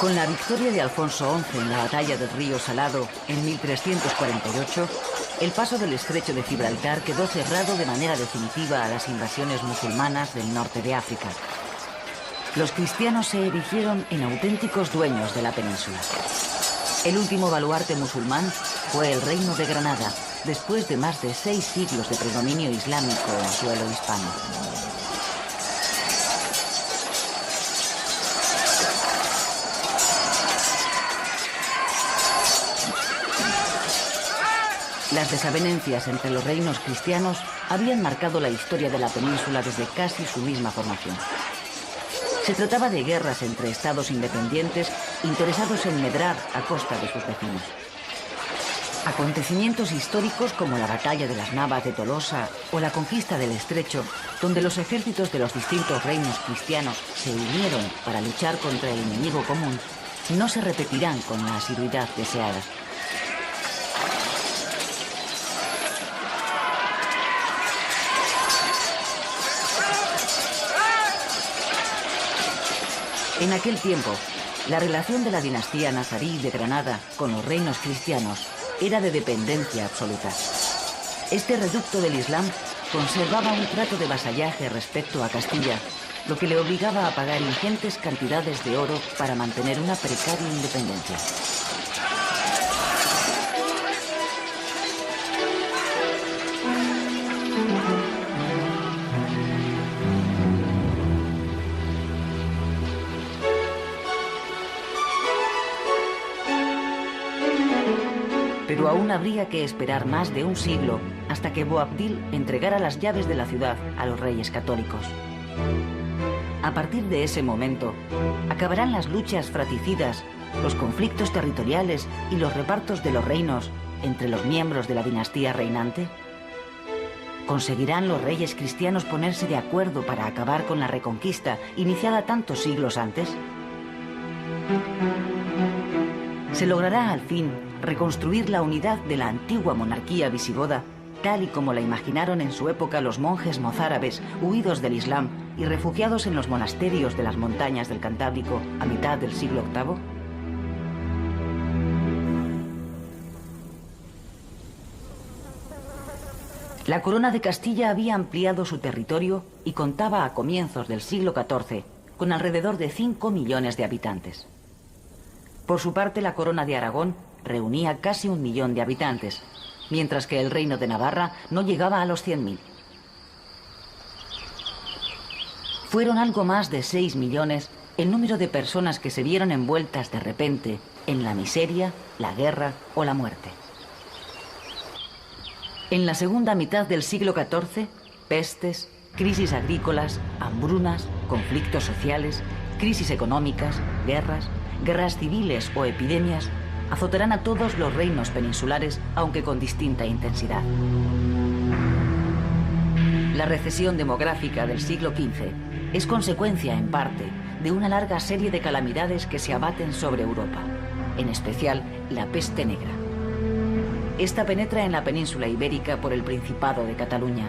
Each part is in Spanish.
Con la victoria de Alfonso XI en la batalla del río Salado en 1348, el paso del estrecho de Gibraltar quedó cerrado de manera definitiva a las invasiones musulmanas del norte de África. Los cristianos se erigieron en auténticos dueños de la península. El último baluarte musulmán fue el Reino de Granada, después de más de 6 siglos de predominio islámico en suelo hispano. Las desavenencias entre los reinos cristianos habían marcado la historia de la península desde casi su misma formación. Se trataba de guerras entre estados independientes interesados en medrar a costa de sus vecinos. Acontecimientos históricos como la batalla de las Navas de Tolosa o la conquista del Estrecho, donde los ejércitos de los distintos reinos cristianos se unieron para luchar contra el enemigo común, no se repetirán con la asiduidad deseada. En aquel tiempo, la relación de la dinastía nazarí de Granada con los reinos cristianos era de dependencia absoluta. Este reducto del Islam conservaba un trato de vasallaje respecto a Castilla, lo que le obligaba a pagar ingentes cantidades de oro para mantener una precaria independencia. Pero aún habría que esperar más de un siglo hasta que Boabdil entregara las llaves de la ciudad a los reyes católicos. A partir de ese momento, acabarán las luchas fratricidas, los conflictos territoriales y los repartos de los reinos entre los miembros de la dinastía reinante. ¿Conseguirán los reyes cristianos ponerse de acuerdo para acabar con la reconquista iniciada tantos siglos antes? ¿Se logrará al fin reconstruir la unidad de la antigua monarquía visigoda, tal y como la imaginaron en su época los monjes mozárabes huidos del Islam y refugiados en los monasterios de las montañas del Cantábrico a mitad del siglo VIII? La corona de Castilla había ampliado su territorio y contaba a comienzos del siglo XIV con alrededor de 5 millones de habitantes. Por su parte, la corona de Aragón reunía casi 1 millón de habitantes, mientras que el reino de Navarra no llegaba a los 100.000. Fueron algo más de 6 millones el número de personas que se vieron envueltas de repente en la miseria, la guerra o la muerte. En la segunda mitad del siglo XIV, pestes, crisis agrícolas, hambrunas, conflictos sociales, crisis económicas, guerras civiles o epidemias azotarán a todos los reinos peninsulares, aunque con distinta intensidad. La recesión demográfica del siglo XV es consecuencia, en parte, de una larga serie de calamidades que se abaten sobre Europa, en especial la peste negra. Esta penetra en la península ibérica por el Principado de Cataluña,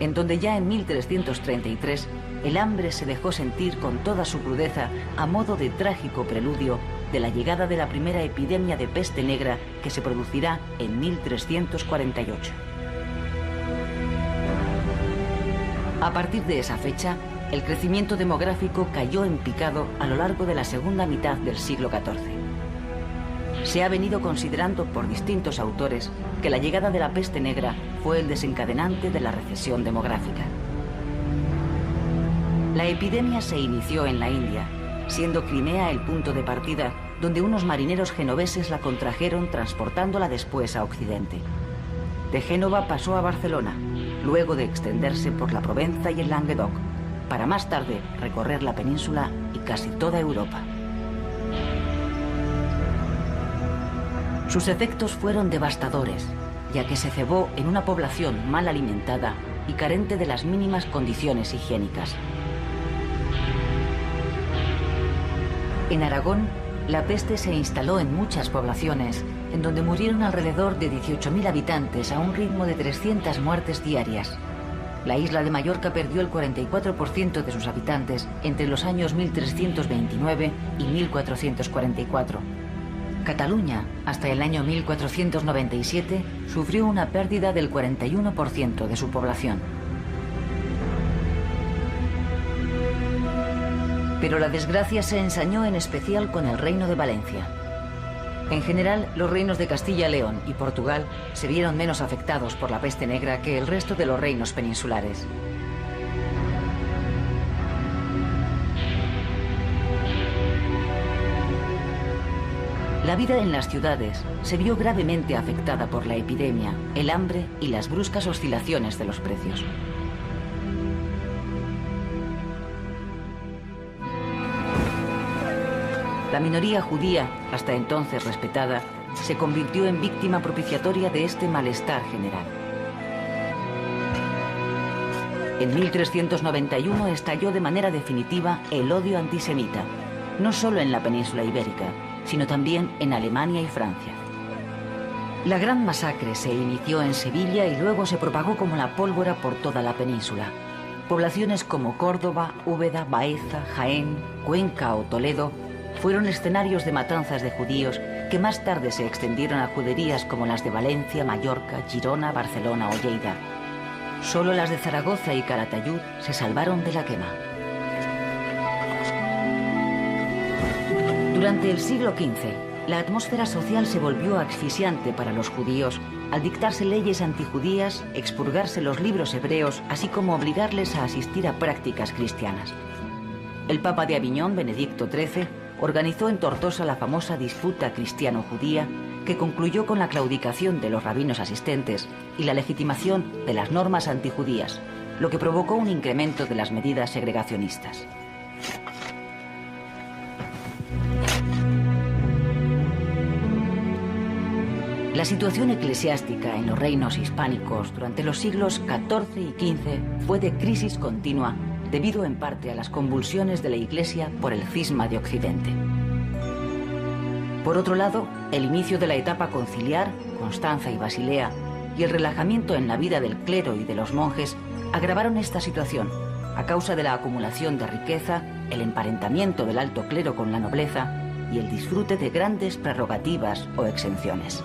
en donde ya en 1333 el hambre se dejó sentir con toda su crudeza a modo de trágico preludio de la llegada de la primera epidemia de peste negra que se producirá en 1348. A partir de esa fecha, el crecimiento demográfico cayó en picado a lo largo de la segunda mitad del siglo XIV. Se ha venido considerando por distintos autores que la llegada de la peste negra fue el desencadenante de la recesión demográfica. La epidemia se inició en la India, siendo Crimea el punto de partida, donde unos marineros genoveses la contrajeron transportándola después a Occidente. De Génova pasó a Barcelona, luego de extenderse por la Provenza y el Languedoc, para más tarde recorrer la península y casi toda Europa. Sus efectos fueron devastadores, ya que se cebó en una población mal alimentada y carente de las mínimas condiciones higiénicas. En Aragón, la peste se instaló en muchas poblaciones, en donde murieron alrededor de 18.000 habitantes a un ritmo de 300 muertes diarias. La isla de Mallorca perdió el 44% de sus habitantes entre los años 1329 y 1444. Cataluña, hasta el año 1497, sufrió una pérdida del 41% de su población. Pero la desgracia se ensañó en especial con el Reino de Valencia. En general, los reinos de Castilla, León y Portugal se vieron menos afectados por la peste negra que el resto de los reinos peninsulares. La vida en las ciudades se vio gravemente afectada por la epidemia, el hambre y las bruscas oscilaciones de los precios. La minoría judía, hasta entonces respetada, se convirtió en víctima propiciatoria de este malestar general. En 1391 estalló de manera definitiva el odio antisemita, no solo en la península ibérica, sino también en Alemania y Francia. La gran masacre se inició en Sevilla y luego se propagó como la pólvora por toda la península. Poblaciones como Córdoba, Úbeda, Baeza, Jaén, Cuenca o Toledo fueron escenarios de matanzas de judíos que más tarde se extendieron a juderías como las de Valencia, Mallorca, Girona, Barcelona o Lleida. Solo las de Zaragoza y Calatayud se salvaron de la quema. Durante el siglo XV, la atmósfera social se volvió asfixiante para los judíos al dictarse leyes antijudías, expurgarse los libros hebreos, así como obligarles a asistir a prácticas cristianas. El Papa de Aviñón, Benedicto XIII, organizó en Tortosa la famosa disputa cristiano-judía que concluyó con la claudicación de los rabinos asistentes y la legitimación de las normas antijudías, lo que provocó un incremento de las medidas segregacionistas. La situación eclesiástica en los reinos hispánicos durante los siglos XIV y XV fue de crisis continua debido en parte a las convulsiones de la Iglesia por el cisma de Occidente. Por otro lado, el inicio de la etapa conciliar, Constanza y Basilea, y el relajamiento en la vida del clero y de los monjes agravaron esta situación a causa de la acumulación de riqueza, el emparentamiento del alto clero con la nobleza y el disfrute de grandes prerrogativas o exenciones.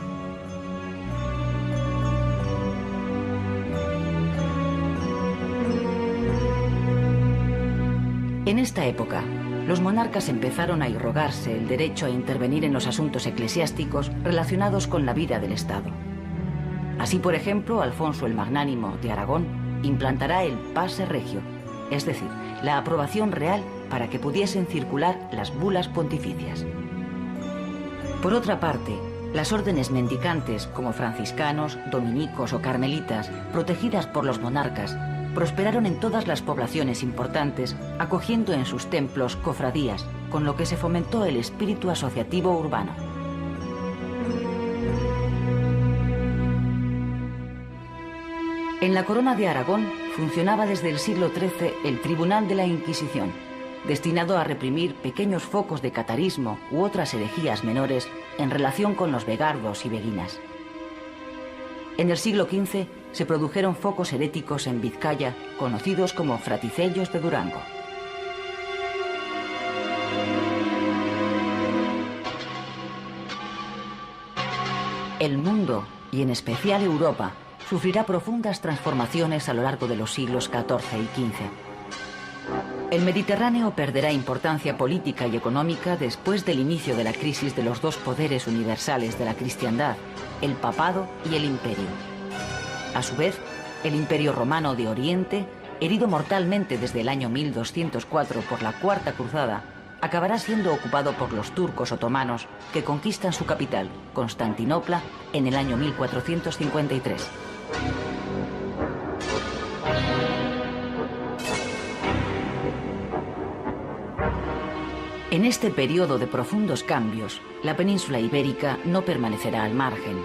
En esta época, los monarcas empezaron a irrogarse el derecho a intervenir en los asuntos eclesiásticos relacionados con la vida del Estado. Así, por ejemplo, Alfonso el Magnánimo de Aragón implantará el passe regio, es decir, la aprobación real para que pudiesen circular las bulas pontificias. Por otra parte, las órdenes mendicantes como franciscanos, dominicos o carmelitas, protegidas por los monarcas, prosperaron en todas las poblaciones importantes, acogiendo en sus templos cofradías, con lo que se fomentó el espíritu asociativo urbano. En la Corona de Aragón funcionaba desde el siglo XIII el Tribunal de la Inquisición, destinado a reprimir pequeños focos de catarismo u otras herejías menores en relación con los begardos y beguinas. En el siglo XV se produjeron focos heréticos en Vizcaya, conocidos como fraticellos de Durango. El mundo, y en especial Europa, sufrirá profundas transformaciones a lo largo de los siglos XIV y XV. El Mediterráneo perderá importancia política y económica después del inicio de la crisis de los dos poderes universales de la cristiandad, el papado y el imperio. A su vez, el Imperio Romano de Oriente, herido mortalmente desde el año 1204 por la Cuarta Cruzada, acabará siendo ocupado por los turcos otomanos que conquistan su capital, Constantinopla, en el año 1453. En este periodo de profundos cambios, la península ibérica no permanecerá al margen.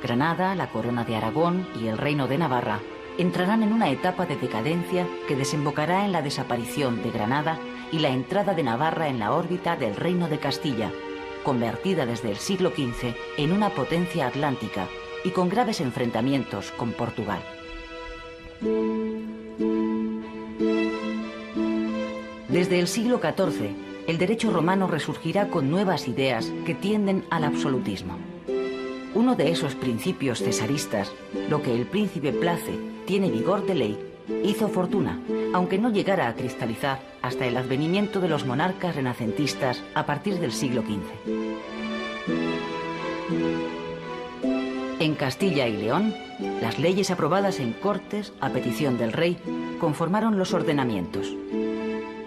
Granada, la Corona de Aragón y el Reino de Navarra entrarán en una etapa de decadencia que desembocará en la desaparición de Granada y la entrada de Navarra en la órbita del Reino de Castilla, convertida desde el siglo XV en una potencia atlántica y con graves enfrentamientos con Portugal. Desde el siglo XIV, el derecho romano resurgirá con nuevas ideas que tienden al absolutismo. Uno de esos principios cesaristas, lo que el príncipe place tiene vigor de ley, hizo fortuna, aunque no llegara a cristalizar hasta el advenimiento de los monarcas renacentistas a partir del siglo XV. En Castilla y León, las leyes aprobadas en Cortes a petición del rey conformaron los ordenamientos.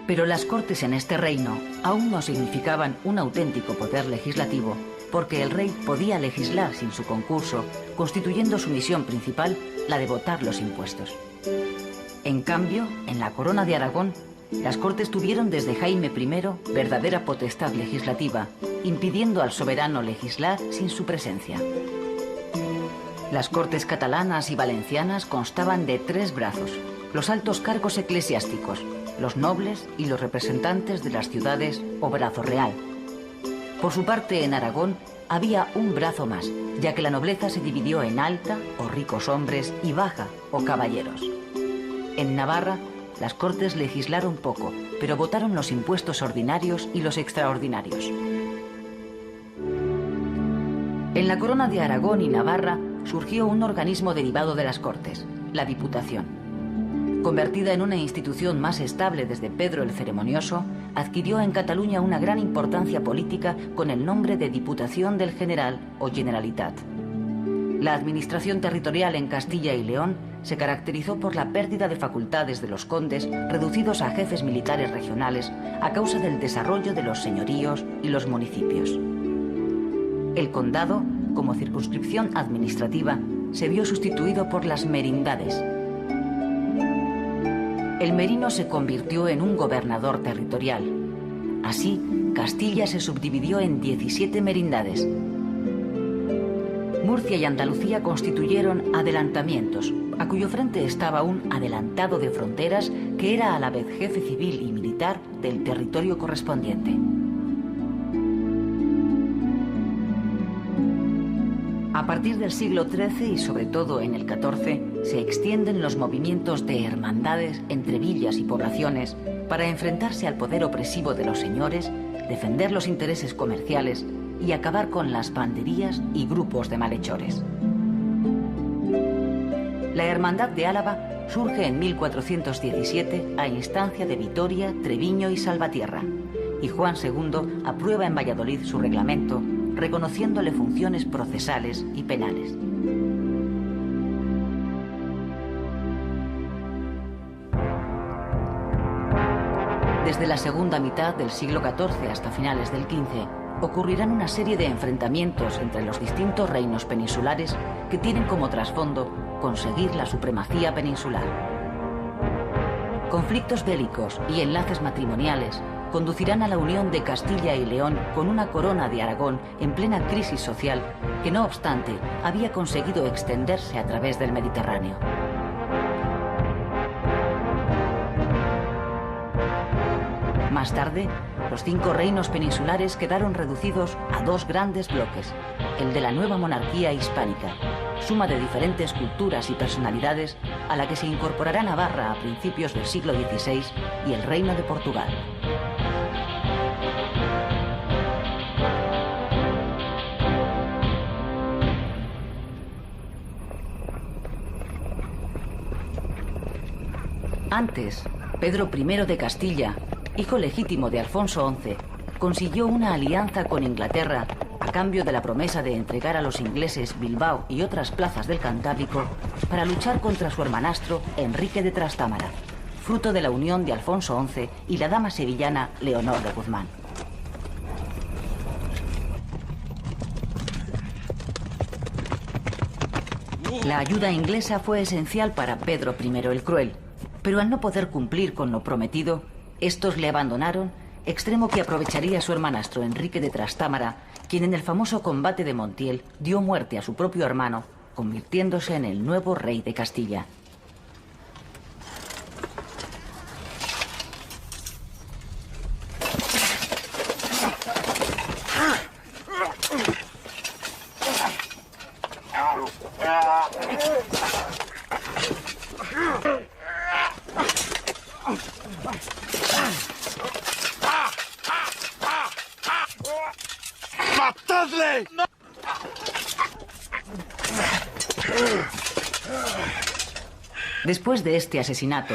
Pero las Cortes en este reino aún no significaban un auténtico poder legislativo, porque el rey podía legislar sin su concurso, constituyendo su misión principal la de votar los impuestos. En cambio, en la Corona de Aragón, las Cortes tuvieron desde Jaime I verdadera potestad legislativa, impidiendo al soberano legislar sin su presencia. Las Cortes catalanas y valencianas constaban de 3 brazos: los altos cargos eclesiásticos, los nobles y los representantes de las ciudades o brazo real. Por su parte, en Aragón había un brazo más, ya que la nobleza se dividió en alta o ricos hombres y baja o caballeros. En Navarra, las Cortes legislaron poco, pero votaron los impuestos ordinarios y los extraordinarios. En la Corona de Aragón y Navarra surgió un organismo derivado de las Cortes, la Diputación. Convertida en una institución más estable desde Pedro el Ceremonioso, adquirió en Cataluña una gran importancia política con el nombre de Diputación del General o Generalitat. La administración territorial en Castilla y León se caracterizó por la pérdida de facultades de los condes, reducidos a jefes militares regionales a causa del desarrollo de los señoríos y los municipios. El condado, como circunscripción administrativa, se vio sustituido por las merindades. El merino se convirtió en un gobernador territorial. Así, Castilla se subdividió en 17 merindades. Murcia y Andalucía constituyeron adelantamientos, a cuyo frente estaba un adelantado de fronteras que era a la vez jefe civil y militar del territorio correspondiente. A partir del siglo XIII y sobre todo en el XIV, se extienden los movimientos de hermandades entre villas y poblaciones para enfrentarse al poder opresivo de los señores, defender los intereses comerciales y acabar con las banderías y grupos de malhechores. La Hermandad de Álava surge en 1417 a instancia de Vitoria, Treviño y Salvatierra, y Juan II aprueba en Valladolid su reglamento, reconociéndole funciones procesales y penales. Desde la segunda mitad del siglo XIV hasta finales del XV, ocurrirán una serie de enfrentamientos entre los distintos reinos peninsulares que tienen como trasfondo conseguir la supremacía peninsular. Conflictos bélicos y enlaces matrimoniales conducirán a la unión de Castilla y León con una corona de Aragón en plena crisis social que, no obstante, había conseguido extenderse a través del Mediterráneo. Más tarde, los 5 reinos peninsulares quedaron reducidos a 2 grandes bloques: el de la nueva monarquía hispánica, suma de diferentes culturas y personalidades, a la que se incorporará Navarra a principios del siglo XVI, y el Reino de Portugal. Antes, Pedro I de Castilla, hijo legítimo de Alfonso XI, consiguió una alianza con Inglaterra a cambio de la promesa de entregar a los ingleses Bilbao y otras plazas del Cantábrico para luchar contra su hermanastro Enrique de Trastámara, fruto de la unión de Alfonso XI y la dama sevillana Leonor de Guzmán. La ayuda inglesa fue esencial para Pedro I el Cruel, pero al no poder cumplir con lo prometido, estos le abandonaron, extremo que aprovecharía su hermanastro Enrique de Trastámara, quien en el famoso combate de Montiel dio muerte a su propio hermano, convirtiéndose en el nuevo rey de Castilla. Después de este asesinato,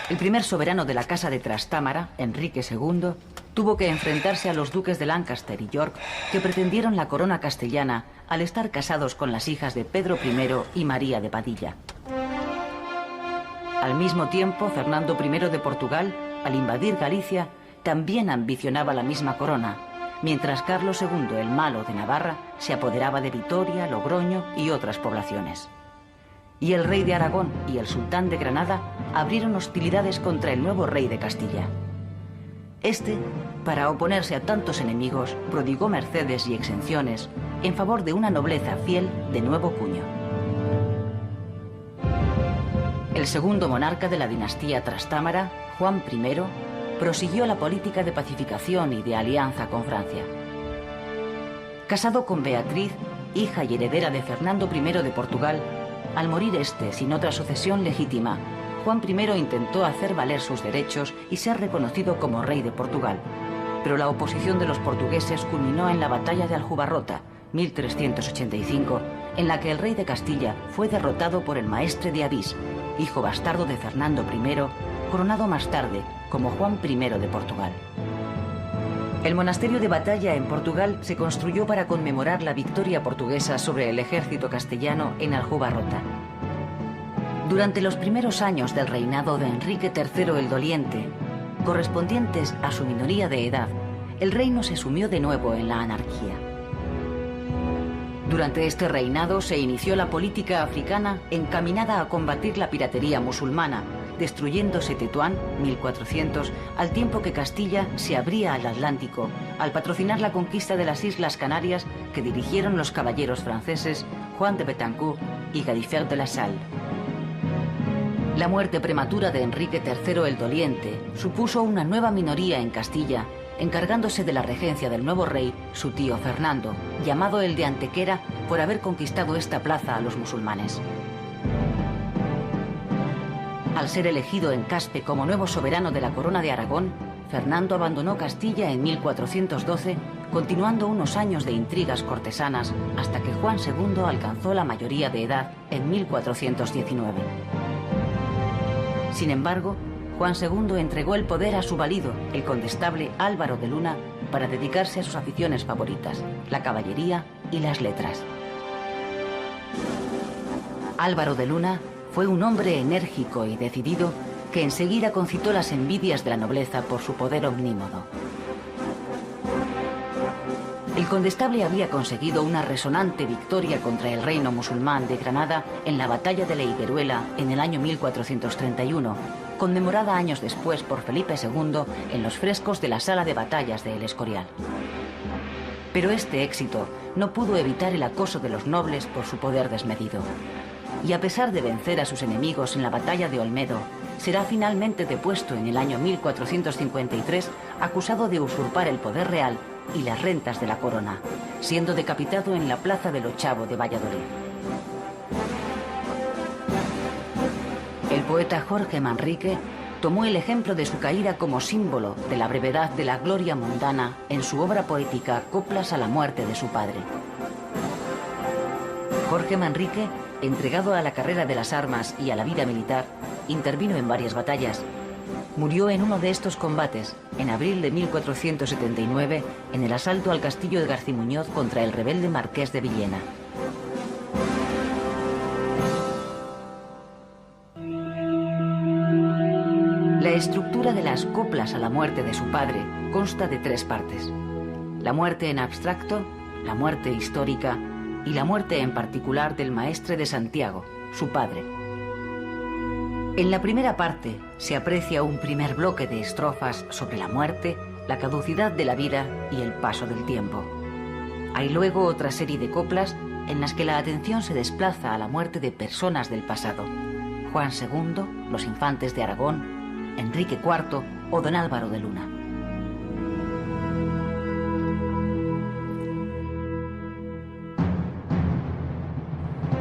el primer soberano de la Casa de Trastámara, Enrique II, tuvo que enfrentarse a los duques de Lancaster y York, que pretendieron la corona castellana al estar casados con las hijas de Pedro I y María de Padilla. Al mismo tiempo, Fernando I de Portugal, al invadir Galicia, también ambicionaba la misma corona, mientras Carlos II el Malo de Navarra se apoderaba de Vitoria, Logroño y otras poblaciones. Y el rey de Aragón y el sultán de Granada abrieron hostilidades contra el nuevo rey de Castilla. Este, para oponerse a tantos enemigos, prodigó mercedes y exenciones en favor de una nobleza fiel de nuevo cuño. El segundo monarca de la dinastía Trastámara, Juan I, prosiguió la política de pacificación y de alianza con Francia. Casado con Beatriz, hija y heredera de Fernando I de Portugal, al morir este sin otra sucesión legítima, Juan I intentó hacer valer sus derechos y ser reconocido como rey de Portugal, pero la oposición de los portugueses culminó en la batalla de Aljubarrota, 1385, en la que el rey de Castilla fue derrotado por el maestre de Avís, hijo bastardo de Fernando I, coronado más tarde como Juan I de Portugal. El monasterio de Batalla en Portugal se construyó para conmemorar la victoria portuguesa sobre el ejército castellano en Aljubarrota. Durante los primeros años del reinado de Enrique III el Doliente, correspondientes a su minoría de edad, el reino se sumió de nuevo en la anarquía. Durante este reinado se inició la política africana encaminada a combatir la piratería musulmana, destruyéndose Tetuán, 1400, al tiempo que Castilla se abría al Atlántico, al patrocinar la conquista de las Islas Canarias que dirigieron los caballeros franceses Juan de Betancourt y Gadifer de la Salle. La muerte prematura de Enrique III el Doliente supuso una nueva minoría en Castilla, encargándose de la regencia del nuevo rey, su tío Fernando, llamado el de Antequera por haber conquistado esta plaza a los musulmanes. Al ser elegido en Caspe como nuevo soberano de la corona de Aragón, Fernando abandonó Castilla en 1412, continuando unos años de intrigas cortesanas hasta que Juan II alcanzó la mayoría de edad en 1419. Sin embargo, Juan II entregó el poder a su valido, el condestable Álvaro de Luna, para dedicarse a sus aficiones favoritas, la caballería y las letras. Álvaro de Luna fue un hombre enérgico y decidido que enseguida concitó las envidias de la nobleza por su poder omnímodo. El condestable había conseguido una resonante victoria contra el reino musulmán de Granada en la batalla de la Higueruela en el año 1431, conmemorada años después por Felipe II en los frescos de la sala de batallas de El Escorial. Pero este éxito no pudo evitar el acoso de los nobles por su poder desmedido. Y a pesar de vencer a sus enemigos en la batalla de Olmedo, será finalmente depuesto en el año 1453, acusado de usurpar el poder real y las rentas de la corona, siendo decapitado en la plaza del Ochavo de Valladolid. El poeta Jorge Manrique tomó el ejemplo de su caída como símbolo de la brevedad de la gloria mundana en su obra poética Coplas a la muerte de su padre. Jorge Manrique, entregado a la carrera de las armas y a la vida militar, intervino en varias batallas. Murió en uno de estos combates, en abril de 1479, en el asalto al castillo de Garcimuñoz contra el rebelde marqués de Villena. La estructura de las coplas a la muerte de su padre consta de 3 partes: la muerte en abstracto, la muerte histórica y la muerte en particular del maestre de Santiago, su padre. En la primera parte se aprecia un primer bloque de estrofas sobre la muerte, la caducidad de la vida y el paso del tiempo. Hay luego otra serie de coplas en las que la atención se desplaza a la muerte de personas del pasado: Juan II, los infantes de Aragón, Enrique IV o don Álvaro de Luna.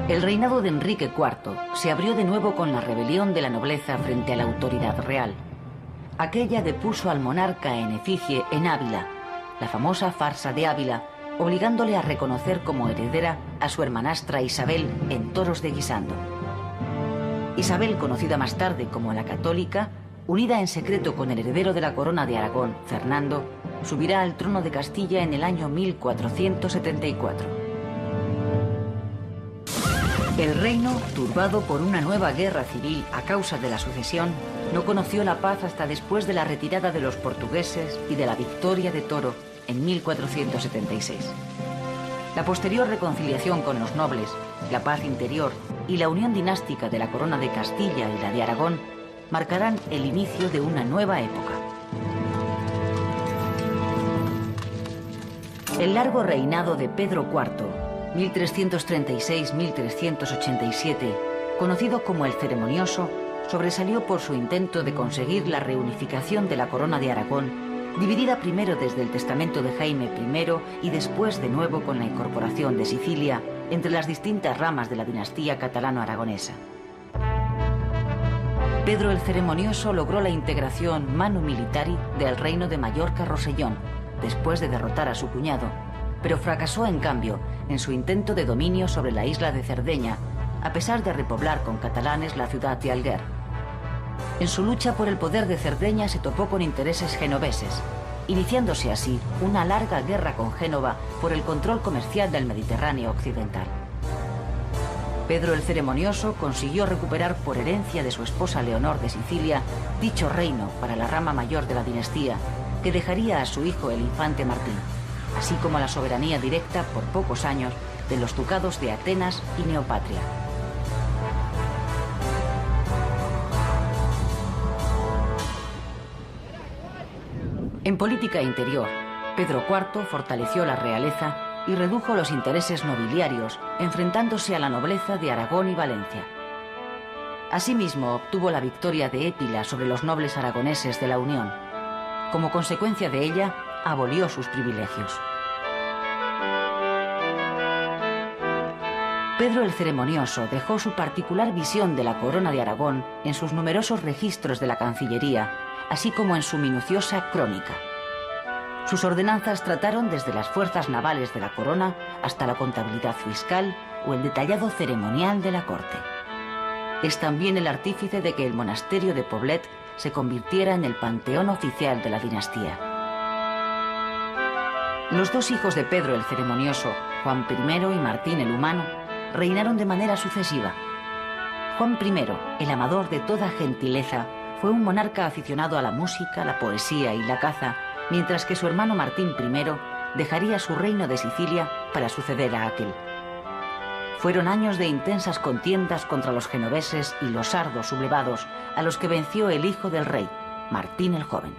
El reinado de Enrique IV se abrió de nuevo con la rebelión de la nobleza frente a la autoridad real. Aquella depuso al monarca en efigie en Ávila, la famosa farsa de Ávila, obligándole a reconocer como heredera a su hermanastra Isabel en Toros de Guisando. Isabel, conocida más tarde como la Católica, unida en secreto con el heredero de la corona de Aragón, Fernando, subirá al trono de Castilla en el año 1474. El reino, turbado por una nueva guerra civil a causa de la sucesión, no conoció la paz hasta después de la retirada de los portugueses y de la victoria de Toro en 1476. La posterior reconciliación con los nobles, la paz interior y la unión dinástica de la corona de Castilla y la de Aragón marcarán el inicio de una nueva época. El largo reinado de Pedro IV, 1336-1387, conocido como el Ceremonioso, sobresalió por su intento de conseguir la reunificación de la corona de Aragón, dividida primero desde el testamento de Jaime I y después de nuevo con la incorporación de Sicilia entre las distintas ramas de la dinastía catalano-aragonesa. Pedro el Ceremonioso logró la integración manu militari del reino de Mallorca-Rosellón, después de derrotar a su cuñado, pero fracasó en cambio en su intento de dominio sobre la isla de Cerdeña, a pesar de repoblar con catalanes la ciudad de Alguer. En su lucha por el poder de Cerdeña se topó con intereses genoveses, iniciándose así una larga guerra con Génova por el control comercial del Mediterráneo occidental. Pedro el Ceremonioso consiguió recuperar por herencia de su esposa Leonor de Sicilia dicho reino para la rama mayor de la dinastía, que dejaría a su hijo el infante Martín, así como la soberanía directa por pocos años de los ducados de Atenas y Neopatria. En política interior, Pedro IV fortaleció la realeza y redujo los intereses nobiliarios, enfrentándose a la nobleza de Aragón y Valencia. Asimismo, obtuvo la victoria de Épila sobre los nobles aragoneses de la Unión. Como consecuencia de ella, abolió sus privilegios. Pedro el Ceremonioso dejó su particular visión de la corona de Aragón en sus numerosos registros de la Cancillería, así como en su minuciosa crónica. Sus ordenanzas trataron desde las fuerzas navales de la corona hasta la contabilidad fiscal o el detallado ceremonial de la corte. Es también el artífice de que el monasterio de Poblet se convirtiera en el panteón oficial de la dinastía. Los dos hijos de Pedro el Ceremonioso, Juan I y Martín el Humano, reinaron de manera sucesiva. Juan I, el amador de toda gentileza, fue un monarca aficionado a la música, la poesía y la caza, mientras que su hermano Martín I dejaría su reino de Sicilia para suceder a aquel. Fueron años de intensas contiendas contra los genoveses y los sardos sublevados, a los que venció el hijo del rey, Martín el Joven.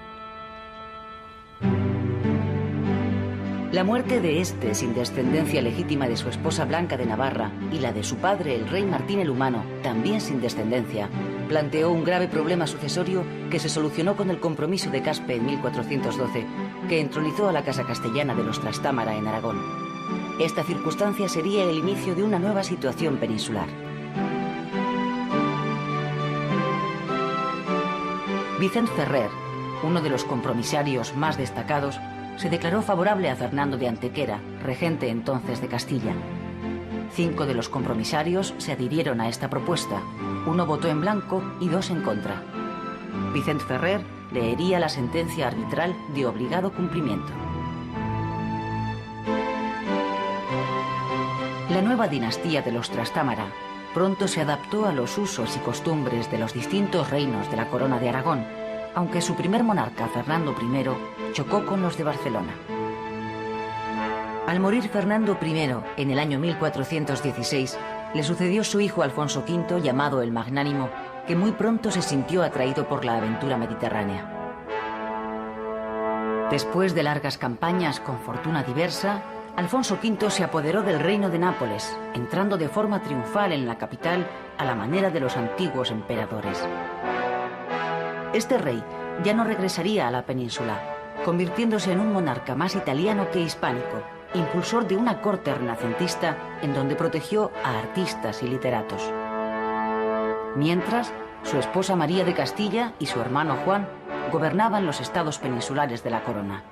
La muerte de este, sin descendencia legítima de su esposa Blanca de Navarra, y la de su padre, el rey Martín el Humano, también sin descendencia, planteó un grave problema sucesorio que se solucionó con el compromiso de Caspe en 1412, que entronizó a la Casa Castellana de los Trastámara en Aragón. Esta circunstancia sería el inicio de una nueva situación peninsular. Vicent Ferrer, uno de los compromisarios más destacados, se declaró favorable a Fernando de Antequera, regente entonces de Castilla. 5 de los compromisarios se adhirieron a esta propuesta, 1 votó en blanco y 2 en contra. Vicent Ferrer leería la sentencia arbitral de obligado cumplimiento. La nueva dinastía de los Trastámara pronto se adaptó a los usos y costumbres de los distintos reinos de la corona de Aragón, aunque su primer monarca, Fernando I, chocó con los de Barcelona. Al morir Fernando I en el año 1416, le sucedió su hijo Alfonso V, llamado el Magnánimo, que muy pronto se sintió atraído por la aventura mediterránea. Después de largas campañas con fortuna diversa, Alfonso V se apoderó del reino de Nápoles, entrando de forma triunfal en la capital a la manera de los antiguos emperadores. Este rey ya no regresaría a la península, convirtiéndose en un monarca más italiano que hispánico, impulsor de una corte renacentista en donde protegió a artistas y literatos. Mientras, su esposa María de Castilla y su hermano Juan gobernaban los estados peninsulares de la corona.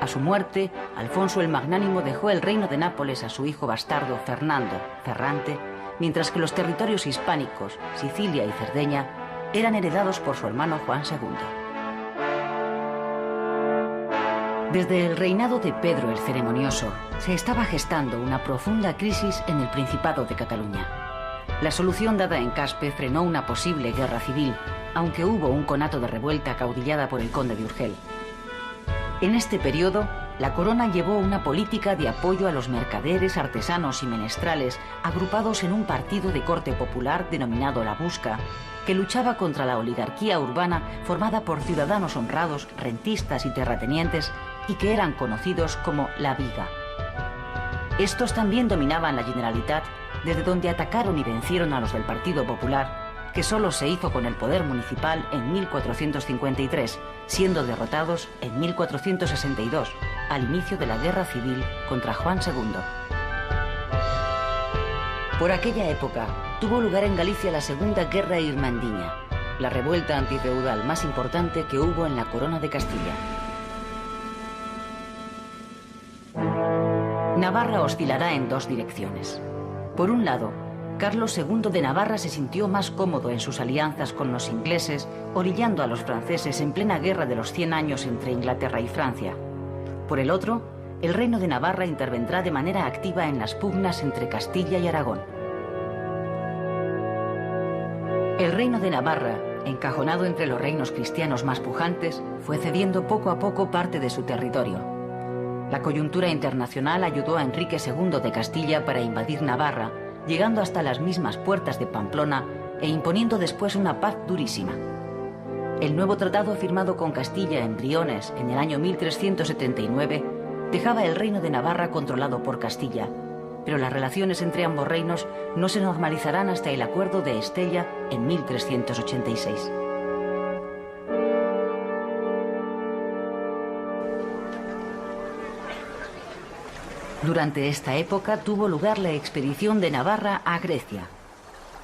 A su muerte, Alfonso el Magnánimo dejó el reino de Nápoles a su hijo bastardo Fernando Ferrante, mientras que los territorios hispánicos, Sicilia y Cerdeña, eran heredados por su hermano Juan II. Desde el reinado de Pedro el Ceremonioso, se estaba gestando una profunda crisis en el Principado de Cataluña. La solución dada en Caspe frenó una posible guerra civil, aunque hubo un conato de revuelta caudillada por el conde de Urgel. En este periodo, la corona llevó una política de apoyo a los mercaderes, artesanos y menestrales agrupados en un partido de corte popular denominado La Busca, que luchaba contra la oligarquía urbana formada por ciudadanos honrados, rentistas y terratenientes, y que eran conocidos como la Viga. Estos también dominaban la Generalitat, desde donde atacaron y vencieron a los del Partido Popular, que solo se hizo con el poder municipal en 1453, siendo derrotados en 1462, al inicio de la Guerra Civil contra Juan II. Por aquella época, tuvo lugar en Galicia la Segunda Guerra Irmandiña, la revuelta antifeudal más importante que hubo en la Corona de Castilla. Navarra oscilará en dos direcciones. Por un lado, Carlos II de Navarra se sintió más cómodo en sus alianzas con los ingleses, orillando a los franceses en plena guerra de los 100 años entre Inglaterra y Francia. Por el otro, el reino de Navarra intervendrá de manera activa en las pugnas entre Castilla y Aragón. El reino de Navarra, encajonado entre los reinos cristianos más pujantes, fue cediendo poco a poco parte de su territorio. La coyuntura internacional ayudó a Enrique II de Castilla para invadir Navarra, llegando hasta las mismas puertas de Pamplona e imponiendo después una paz durísima. El nuevo tratado firmado con Castilla en Briones en el año 1379 dejaba el reino de Navarra controlado por Castilla, pero las relaciones entre ambos reinos no se normalizarán hasta el Acuerdo de Estella en 1386. Durante esta época tuvo lugar la expedición de Navarra a Grecia.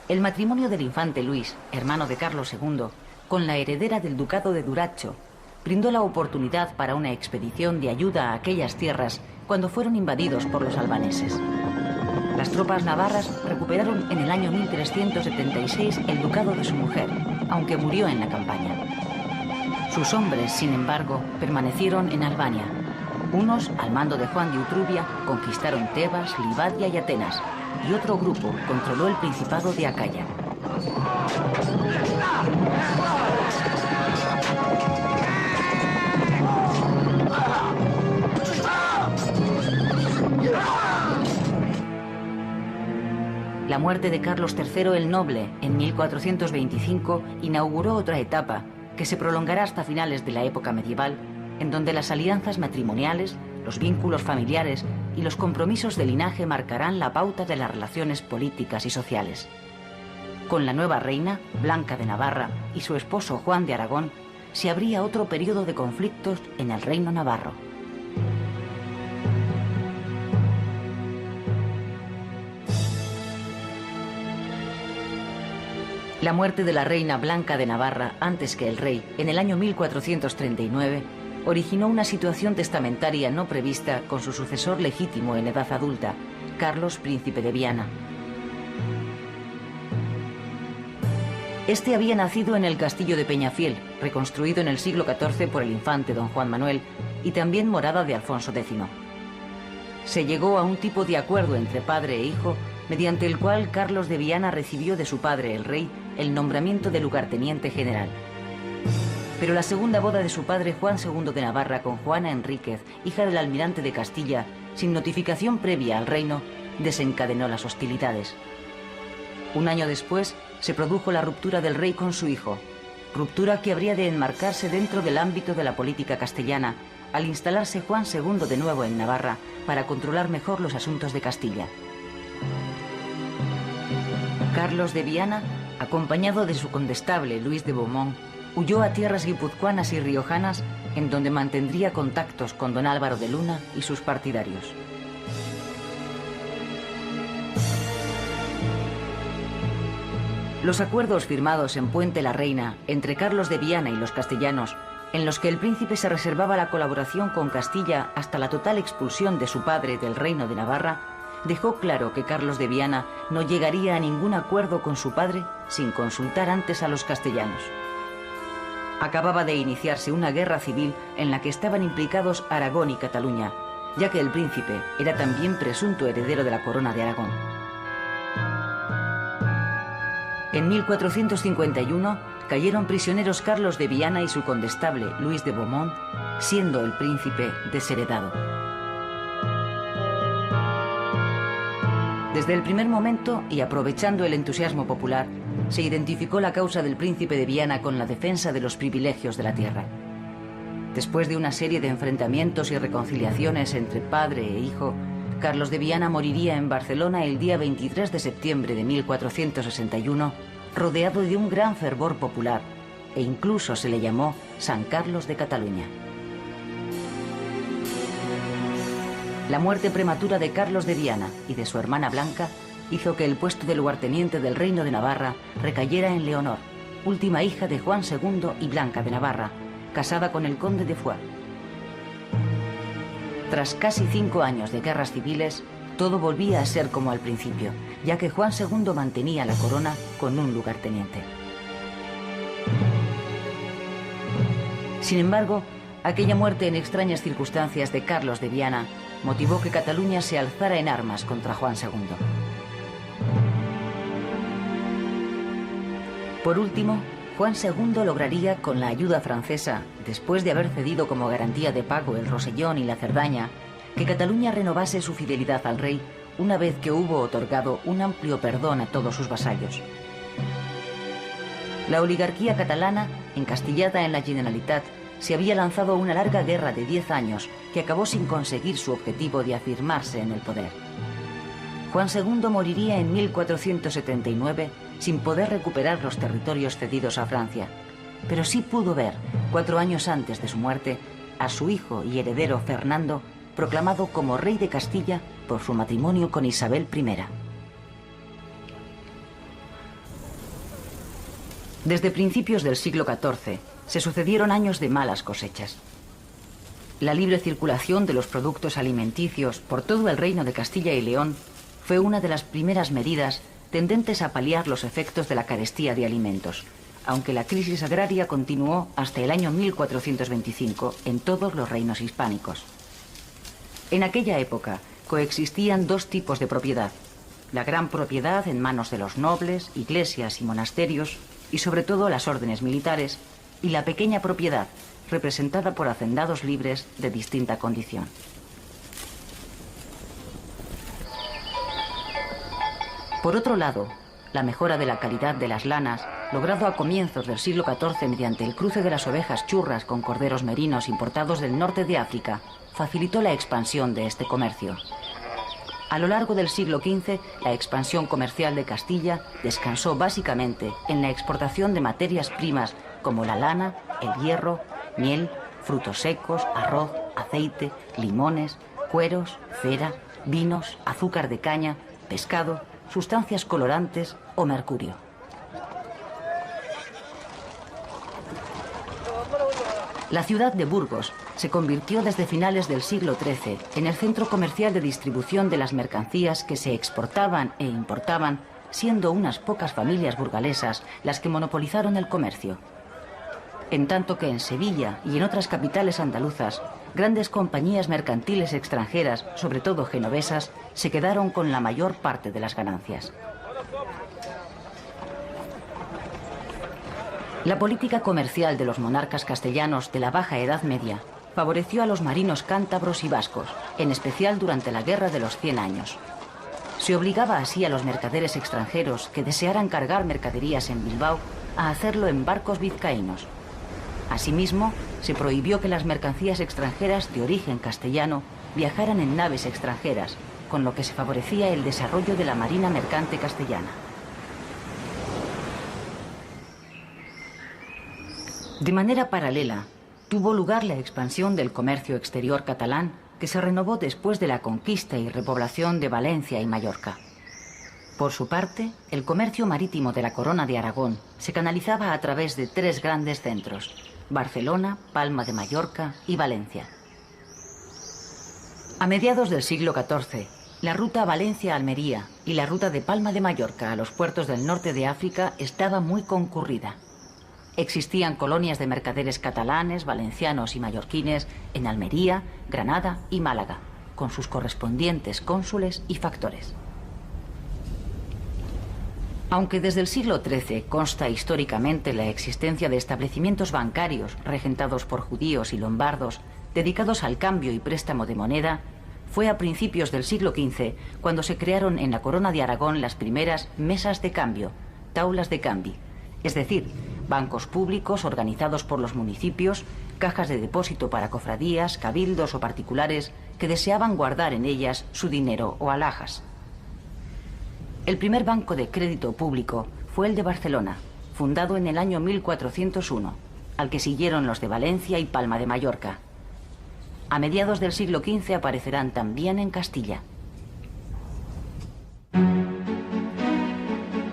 El matrimonio del infante Luis, hermano de Carlos II, con la heredera del ducado de Duracho, brindó la oportunidad para una expedición de ayuda a aquellas tierras cuando fueron invadidos por los albaneses. Las tropas navarras recuperaron en el año 1376 el ducado de su mujer, aunque murió en la campaña. Sus hombres, sin embargo, permanecieron en Albania. Unos, al mando de Juan de Utrubia, conquistaron Tebas, Livadia y Atenas, y otro grupo controló el Principado de Acaya. La muerte de Carlos III el Noble en 1425 inauguró otra etapa que se prolongará hasta finales de la época medieval, en donde las alianzas matrimoniales, los vínculos familiares y los compromisos de linaje marcarán la pauta de las relaciones políticas y sociales. Con la nueva reina, Blanca de Navarra, y su esposo Juan de Aragón, se abría otro periodo de conflictos en el reino navarro. La muerte de la reina Blanca de Navarra antes que el rey, en el año 1439, originó una situación testamentaria no prevista con su sucesor legítimo en edad adulta, Carlos, príncipe de Viana. Este había nacido en el castillo de Peñafiel, reconstruido en el siglo XIV por el infante don Juan Manuel, y también morada de Alfonso X. Se llegó a un tipo de acuerdo entre padre e hijo, mediante el cual Carlos de Viana recibió de su padre, el rey, el nombramiento de lugarteniente general. Pero la segunda boda de su padre Juan II de Navarra con Juana Enríquez, hija del almirante de Castilla, sin notificación previa al reino, desencadenó las hostilidades. Un año después se produjo la ruptura del rey con su hijo, ruptura que habría de enmarcarse dentro del ámbito de la política castellana, al instalarse Juan II de nuevo en Navarra para controlar mejor los asuntos de Castilla. Carlos de Viana, acompañado de su condestable Luis de Beaumont, huyó a tierras guipuzcoanas y riojanas, en donde mantendría contactos con don Álvaro de Luna y sus partidarios. Los acuerdos firmados en Puente la Reina entre Carlos de Viana y los castellanos en los que el príncipe se reservaba la colaboración con Castilla hasta la total expulsión de su padre del reino de Navarra, dejó claro que Carlos de Viana no llegaría a ningún acuerdo con su padre sin consultar antes a los castellanos. Acababa de iniciarse una guerra civil en la que estaban implicados Aragón y Cataluña, ya que el príncipe era también presunto heredero de la corona de Aragón. En 1451 cayeron prisioneros Carlos de Viana y su condestable Luis de Beaumont, siendo el príncipe desheredado. Desde el primer momento, y aprovechando el entusiasmo popular, se identificó la causa del príncipe de Viana con la defensa de los privilegios de la tierra. Después de una serie de enfrentamientos y reconciliaciones entre padre e hijo, Carlos de Viana moriría en Barcelona el día 23 de septiembre de 1461, rodeado de un gran fervor popular, e incluso se le llamó San Carlos de Cataluña. La muerte prematura de Carlos de Viana y de su hermana Blanca hizo que el puesto de lugarteniente del Reino de Navarra recayera en Leonor, última hija de Juan II y Blanca de Navarra, casada con el conde de Foix. Tras casi 5 años de guerras civiles, todo volvía a ser como al principio, ya que Juan II mantenía la corona con un lugarteniente. Sin embargo, aquella muerte en extrañas circunstancias de Carlos de Viana motivó que Cataluña se alzara en armas contra Juan II. Por último, Juan II lograría, con la ayuda francesa, después de haber cedido como garantía de pago el Rosellón y la Cerdaña, que Cataluña renovase su fidelidad al rey una vez que hubo otorgado un amplio perdón a todos sus vasallos. La oligarquía catalana, encastillada en la Generalitat, se había lanzado a una larga guerra de 10 años que acabó sin conseguir su objetivo de afirmarse en el poder. Juan II moriría en 1479 sin poder recuperar los territorios cedidos a Francia, pero sí pudo ver, 4 años antes de su muerte, a su hijo y heredero Fernando proclamado como rey de Castilla por su matrimonio con Isabel I. Desde principios del siglo XIV se sucedieron años de malas cosechas. La libre circulación de los productos alimenticios por todo el reino de Castilla y León fue una de las primeras medidas tendentes a paliar los efectos de la carestía de alimentos, aunque la crisis agraria continuó hasta el año 1425 en todos los reinos hispánicos. En aquella época coexistían 2 tipos de propiedad: la gran propiedad en manos de los nobles, iglesias y monasterios, y sobre todo las órdenes militares, y la pequeña propiedad, representada por hacendados libres de distinta condición. Por otro lado, la mejora de la calidad de las lanas, logrado a comienzos del siglo XIV mediante el cruce de las ovejas churras con corderos merinos importados del norte de África, facilitó la expansión de este comercio. A lo largo del siglo XV, la expansión comercial de Castilla descansó básicamente en la exportación de materias primas como la lana, el hierro, miel, frutos secos, arroz, aceite, limones, cueros, cera, vinos, azúcar de caña, pescado, sustancias colorantes o mercurio. La ciudad de Burgos se convirtió desde finales del siglo XIII en el centro comercial de distribución de las mercancías que se exportaban e importaban, siendo unas pocas familias burgalesas las que monopolizaron el comercio. En tanto que en Sevilla y en otras capitales andaluzas, grandes compañías mercantiles extranjeras, sobre todo genovesas, se quedaron con la mayor parte de las ganancias. La política comercial de los monarcas castellanos de la Baja Edad Media favoreció a los marinos cántabros y vascos, en especial durante la Guerra de los 100 años. Se obligaba así a los mercaderes extranjeros que desearan cargar mercaderías en Bilbao a hacerlo en barcos vizcaínos. Asimismo, se prohibió que las mercancías extranjeras de origen castellano viajaran en naves extranjeras, con lo que se favorecía el desarrollo de la marina mercante castellana. De manera paralela, tuvo lugar la expansión del comercio exterior catalán, que se renovó después de la conquista y repoblación de Valencia y Mallorca. Por su parte, el comercio marítimo de la Corona de Aragón se canalizaba a través de 3 grandes centros: Barcelona, Palma de Mallorca y Valencia. A mediados del siglo XIV, la ruta Valencia-Almería y la ruta de Palma de Mallorca a los puertos del norte de África estaba muy concurrida. Existían colonias de mercaderes catalanes, valencianos y mallorquines en Almería, Granada y Málaga, con sus correspondientes cónsules y factores. Aunque desde el siglo XIII consta históricamente la existencia de establecimientos bancarios regentados por judíos y lombardos dedicados al cambio y préstamo de moneda, fue a principios del siglo XV cuando se crearon en la Corona de Aragón las primeras mesas de cambio, taulas de cambi, es decir, bancos públicos organizados por los municipios, cajas de depósito para cofradías, cabildos o particulares que deseaban guardar en ellas su dinero o alhajas. El primer banco de crédito público fue el de Barcelona, fundado en el año 1401, al que siguieron los de Valencia y Palma de Mallorca. A mediados del siglo XV aparecerán también en Castilla.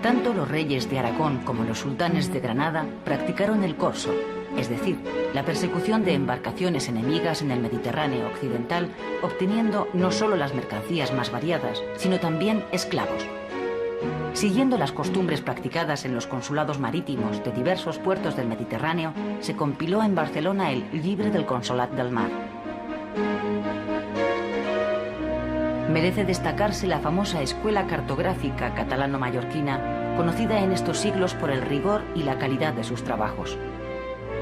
Tanto los reyes de Aragón como los sultanes de Granada practicaron el corso, es decir, la persecución de embarcaciones enemigas en el Mediterráneo occidental, obteniendo no solo las mercancías más variadas, sino también esclavos. Siguiendo las costumbres practicadas en los consulados marítimos de diversos puertos del Mediterráneo, se compiló en Barcelona el Llibre del Consolat del Mar. Merece destacarse la famosa Escuela Cartográfica Catalano-Mallorquina, conocida en estos siglos por el rigor y la calidad de sus trabajos.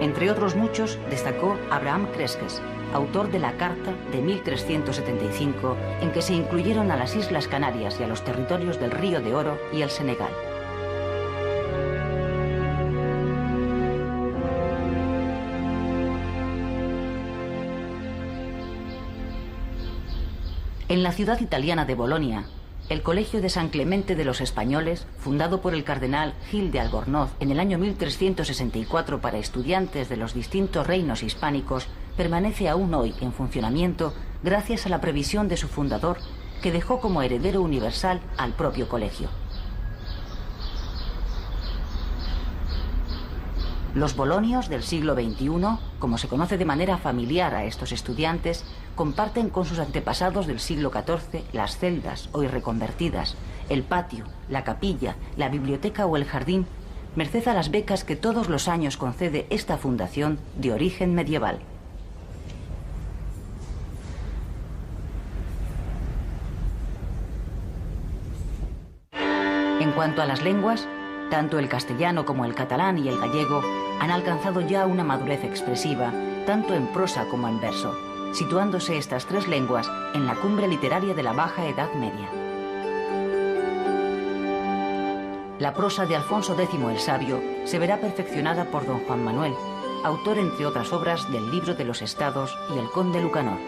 Entre otros muchos, destacó Abraham Cresques, autor de la Carta de 1375, en que se incluyeron a las Islas Canarias y a los territorios del Río de Oro y el Senegal. En la ciudad italiana de Bolonia, el Colegio de San Clemente de los Españoles, fundado por el cardenal Gil de Albornoz en el año 1364 para estudiantes de los distintos reinos hispánicos, permanece aún hoy en funcionamiento gracias a la previsión de su fundador, que dejó como heredero universal al propio colegio. Los bolonios del siglo XXI, como se conoce de manera familiar a estos estudiantes, comparten con sus antepasados del siglo XIV las celdas, hoy reconvertidas, el patio, la capilla, la biblioteca o el jardín, merced a las becas que todos los años concede esta fundación de origen medieval. En cuanto a las lenguas, tanto el castellano como el catalán y el gallego han alcanzado ya una madurez expresiva, tanto en prosa como en verso, situándose estas tres lenguas en la cumbre literaria de la Baja Edad Media. La prosa de Alfonso X el Sabio se verá perfeccionada por don Juan Manuel, autor entre otras obras del Libro de los Estados y el Conde Lucanor.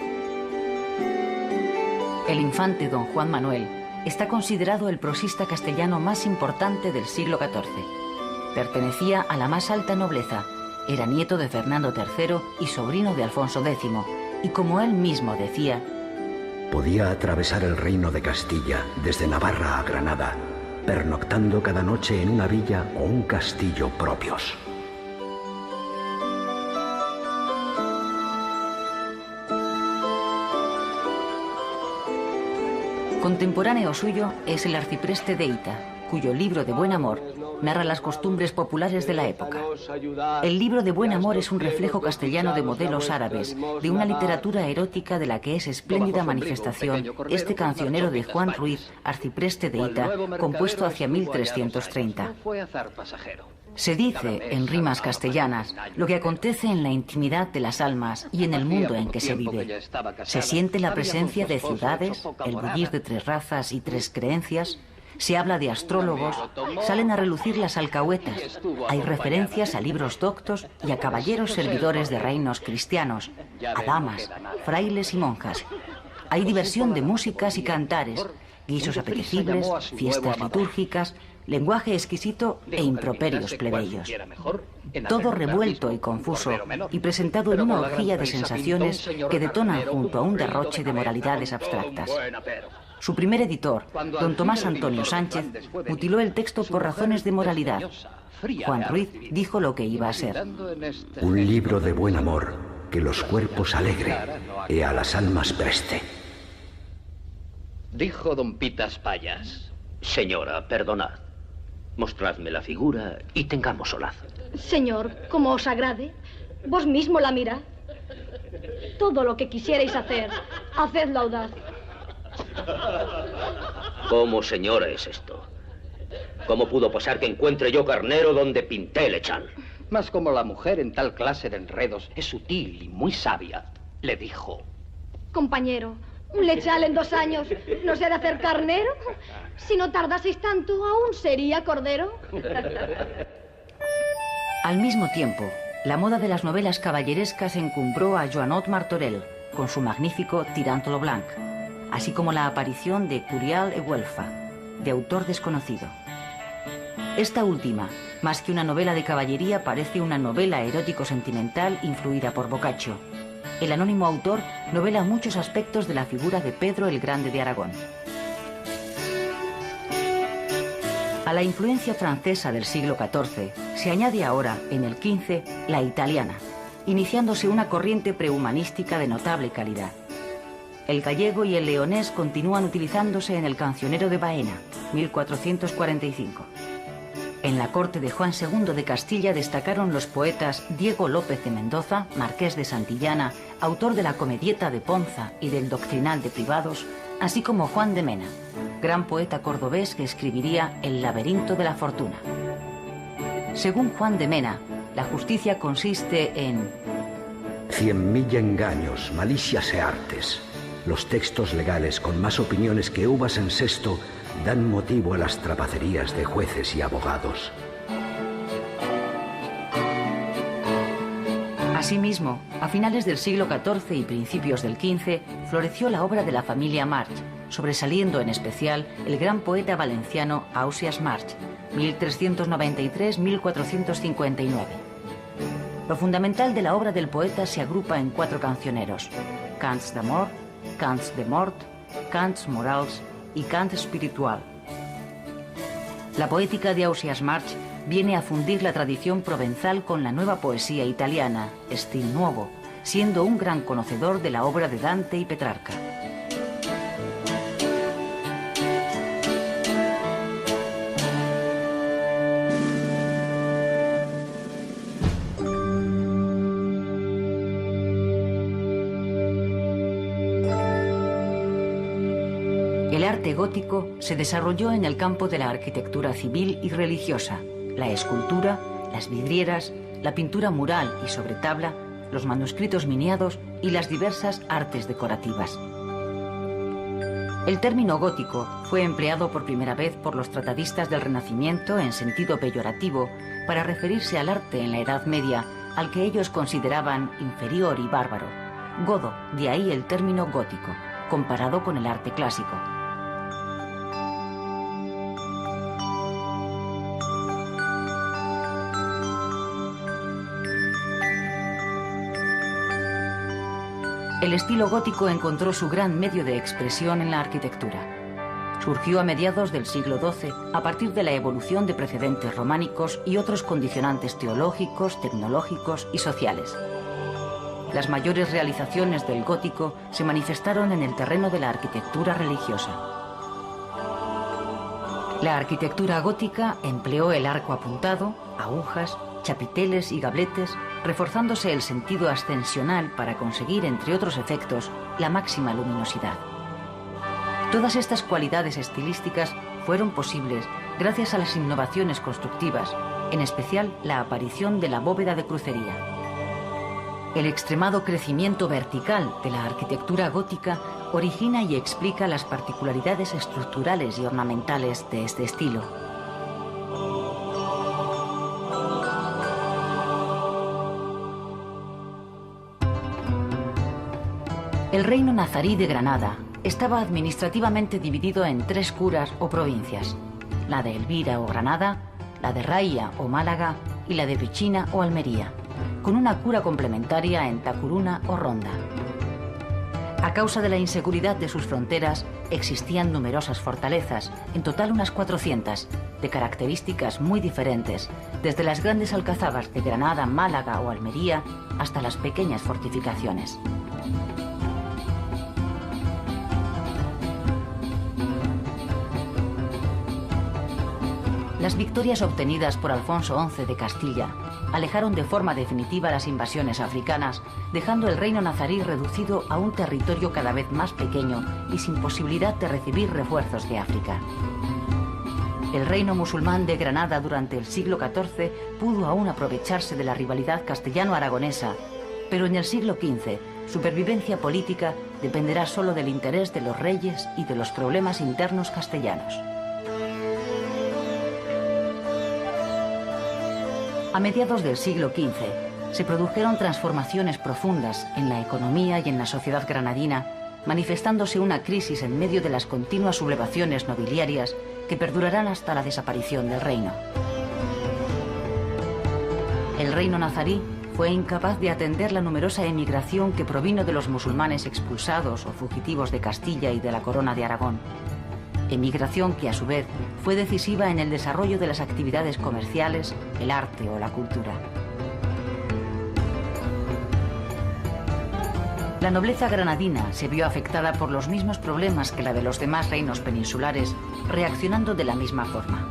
El infante don Juan Manuel está considerado el prosista castellano más importante del siglo XIV. Pertenecía a la más alta nobleza, era nieto de Fernando III y sobrino de Alfonso X, y como él mismo decía, podía atravesar el reino de Castilla desde Navarra a Granada, pernoctando cada noche en una villa o un castillo propios. Contemporáneo suyo es el arcipreste de Hita, cuyo libro de Buen Amor narra las costumbres populares de la época. El libro de Buen Amor es un reflejo castellano de modelos árabes, de una literatura erótica de la que es espléndida manifestación este cancionero de Juan Ruiz, arcipreste de Hita, compuesto hacia 1330. Se dice, en rimas castellanas, lo que acontece en la intimidad de las almas y en el mundo en que se vive. Se siente la presencia de ciudades, el bullir de tres razas y tres creencias. Se habla de astrólogos, salen a relucir las alcahuetas, hay referencias a libros doctos y a caballeros servidores de reinos cristianos, a damas, frailes y monjas. Hay diversión de músicas y cantares, guisos apetecibles, fiestas litúrgicas, lenguaje exquisito e improperios plebeyos. Todo revuelto y confuso y presentado en una orgía de sensaciones que detonan junto a un derroche de moralidades abstractas. Su primer editor, don Tomás Antonio Sánchez, mutiló el texto por razones de moralidad. Juan Ruiz dijo lo que iba a ser. Un libro de buen amor, que los cuerpos alegre y a las almas preste. Dijo don Pitas Payas. Señora, perdonad. Mostradme la figura y tengamos solaz. Señor, como os agrade, vos mismo la mirad. Todo lo que quisierais hacer, hacedlo audaz. ¿Cómo, señora, es esto? ¿Cómo pudo pasar que encuentre yo carnero donde pinté lechal? Mas como la mujer en tal clase de enredos es sutil y muy sabia, le dijo... Compañero, un lechal en 2 años no se ha de hacer carnero. Si no tardaseis tanto, aún sería cordero. Al mismo tiempo, la moda de las novelas caballerescas encumbró a Joanot Martorell con su magnífico Tirant lo Blanc, así como la aparición de Curial e Güelfa, de autor desconocido. Esta última, más que una novela de caballería, parece una novela erótico-sentimental influida por Boccaccio. El anónimo autor novela muchos aspectos de la figura de Pedro el Grande de Aragón. A la influencia francesa del siglo XIV se añade ahora, en el XV, la italiana, iniciándose una corriente prehumanística de notable calidad. El gallego y el leonés continúan utilizándose en el Cancionero de Baena, 1445. En la corte de Juan II de Castilla destacaron los poetas Diego López de Mendoza, marqués de Santillana, autor de la Comedieta de Ponza y del Doctrinal de Privados, así como Juan de Mena, gran poeta cordobés que escribiría El laberinto de la fortuna. Según Juan de Mena, la justicia consiste en 100.000 engaños, malicias e artes. Los textos legales con más opiniones que uvas en cesto dan motivo a las trapacerías de jueces y abogados. Asimismo, a finales del siglo XIV y principios del XV, floreció la obra de la familia March, sobresaliendo en especial el gran poeta valenciano Ausiàs March, 1393-1459. Lo fundamental de la obra del poeta se agrupa en 4 cancioneros: Cants d'amor, Cants de mort, Cants morals y Cant espiritual. La poética de Ausiàs March viene a fundir la tradición provenzal con la nueva poesía italiana, Stil nuovo, siendo un gran conocedor de la obra de Dante y Petrarca. El arte gótico se desarrolló en el campo de la arquitectura civil y religiosa, la escultura, las vidrieras, la pintura mural y sobre tabla, los manuscritos miniados y las diversas artes decorativas. El término gótico fue empleado por primera vez por los tratadistas del Renacimiento en sentido peyorativo para referirse al arte en la Edad Media, al que ellos consideraban inferior y bárbaro. Godo, de ahí el término gótico, comparado con el arte clásico. El estilo gótico encontró su gran medio de expresión en la arquitectura. Surgió a mediados del siglo XII a partir de la evolución de precedentes románicos y otros condicionantes teológicos, tecnológicos y sociales. Las mayores realizaciones del gótico se manifestaron en el terreno de la arquitectura religiosa. La arquitectura gótica empleó el arco apuntado, agujas, chapiteles y gabletes, reforzándose el sentido ascensional para conseguir, entre otros efectos, la máxima luminosidad. Todas estas cualidades estilísticas fueron posibles gracias a las innovaciones constructivas, en especial la aparición de la bóveda de crucería. El extremado crecimiento vertical de la arquitectura gótica origina y explica las particularidades estructurales y ornamentales de este estilo. El reino nazarí de Granada estaba administrativamente dividido en 3 curas o provincias: la de Elvira o Granada, la de Raia o Málaga y la de Pichina o Almería, con una cura complementaria en Tacuruna o Ronda. A causa de la inseguridad de sus fronteras, existían numerosas fortalezas, en total unas 400, de características muy diferentes, desde las grandes alcazabas de Granada, Málaga o Almería hasta las pequeñas fortificaciones. Las victorias obtenidas por Alfonso XI de Castilla alejaron de forma definitiva las invasiones africanas, dejando el reino nazarí reducido a un territorio cada vez más pequeño y sin posibilidad de recibir refuerzos de África. El reino musulmán de Granada durante el siglo XIV pudo aún aprovecharse de la rivalidad castellano-aragonesa, pero en el siglo XV su pervivencia política dependerá solo del interés de los reyes y de los problemas internos castellanos. A mediados del siglo XV se produjeron transformaciones profundas en la economía y en la sociedad granadina, manifestándose una crisis en medio de las continuas sublevaciones nobiliarias que perdurarán hasta la desaparición del reino. El reino nazarí fue incapaz de atender la numerosa emigración que provino de los musulmanes expulsados o fugitivos de Castilla y de la Corona de Aragón. Emigración que a su vez fue decisiva en el desarrollo de las actividades comerciales, el arte o la cultura. La nobleza granadina se vio afectada por los mismos problemas que la de los demás reinos peninsulares, reaccionando de la misma forma.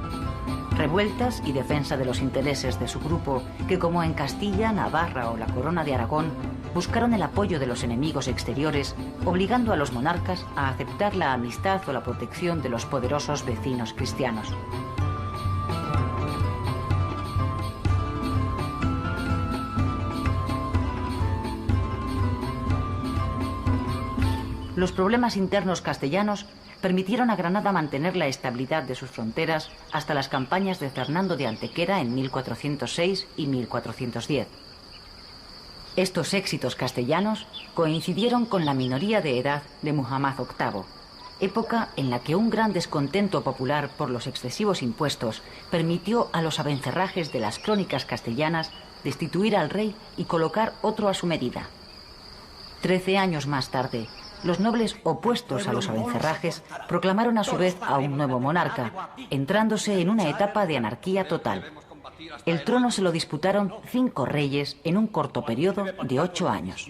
Revueltas y defensa de los intereses de su grupo, que como en Castilla, Navarra o la Corona de Aragón, buscaron el apoyo de los enemigos exteriores, obligando a los monarcas a aceptar la amistad o la protección de los poderosos vecinos cristianos. Los problemas internos castellanos permitieron a Granada mantener la estabilidad de sus fronteras hasta las campañas de Fernando de Antequera en 1406 y 1410. Estos éxitos castellanos coincidieron con la minoría de edad de Muhammad VIII, época en la que un gran descontento popular por los excesivos impuestos permitió a los abencerrajes de las crónicas castellanas destituir al rey y colocar otro a su medida. 13 años más tarde, los nobles opuestos a los abencerrajes proclamaron a su vez a un nuevo monarca, entrándose en una etapa de anarquía total. El trono se lo disputaron 5 reyes en un corto periodo de 8 años.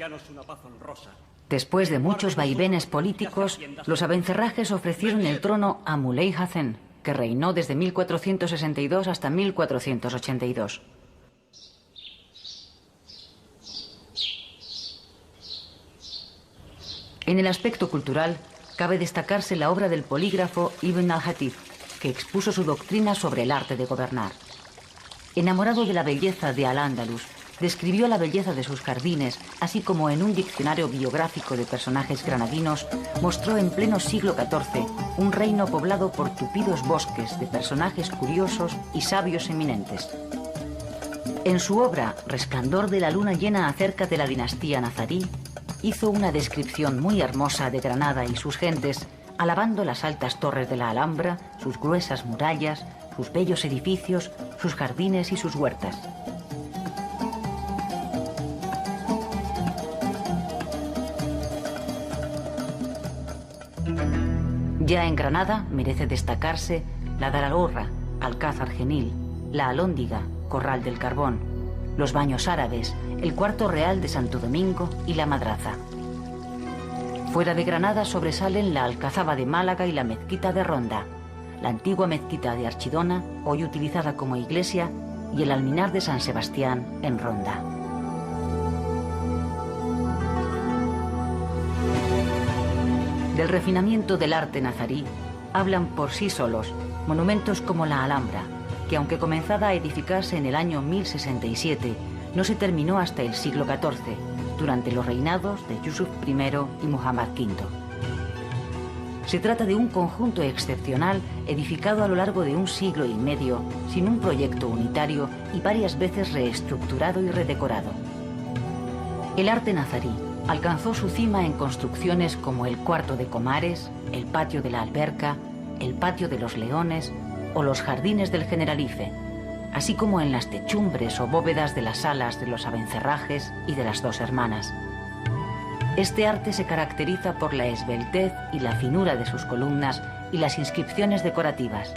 Después de muchos vaivenes políticos, los abencerrajes ofrecieron el trono a Muley Hassen, que reinó desde 1462 hasta 1482. En el aspecto cultural, cabe destacarse la obra del polígrafo Ibn al-Hatib, que expuso su doctrina sobre el arte de gobernar. Enamorado de la belleza de Al-Ándalus, describió la belleza de sus jardines, así como en un diccionario biográfico de personajes granadinos, mostró en pleno siglo XIV un reino poblado por tupidos bosques de personajes curiosos y sabios eminentes. En su obra Resplandor de la luna llena acerca de la dinastía nazarí, hizo una descripción muy hermosa de Granada y sus gentes, alabando las altas torres de la Alhambra, sus gruesas murallas, sus bellos edificios, sus jardines y sus huertas. Ya en Granada merece destacarse la Daralhorra, Alcázar Genil, la Alhóndiga, Corral del Carbón, los Baños Árabes, el Cuarto Real de Santo Domingo y la Madraza. Fuera de Granada sobresalen la Alcazaba de Málaga y la Mezquita de Ronda, la antigua Mezquita de Archidona, hoy utilizada como iglesia, y el Alminar de San Sebastián en Ronda. Del refinamiento del arte nazarí hablan por sí solos monumentos como la Alhambra, que aunque comenzada a edificarse en el año 1067, no se terminó hasta el siglo XIV, durante los reinados de Yusuf I y Muhammad V. Se trata de un conjunto excepcional edificado a lo largo de un siglo y medio, sin un proyecto unitario y varias veces reestructurado y redecorado. El arte nazarí alcanzó su cima en construcciones como el Cuarto de Comares, el Patio de la Alberca, el Patio de los Leones o los Jardines del Generalife, así como en las techumbres o bóvedas de las salas de los Abencerrajes y de las Dos Hermanas. Este arte se caracteriza por la esbeltez y la finura de sus columnas y las inscripciones decorativas.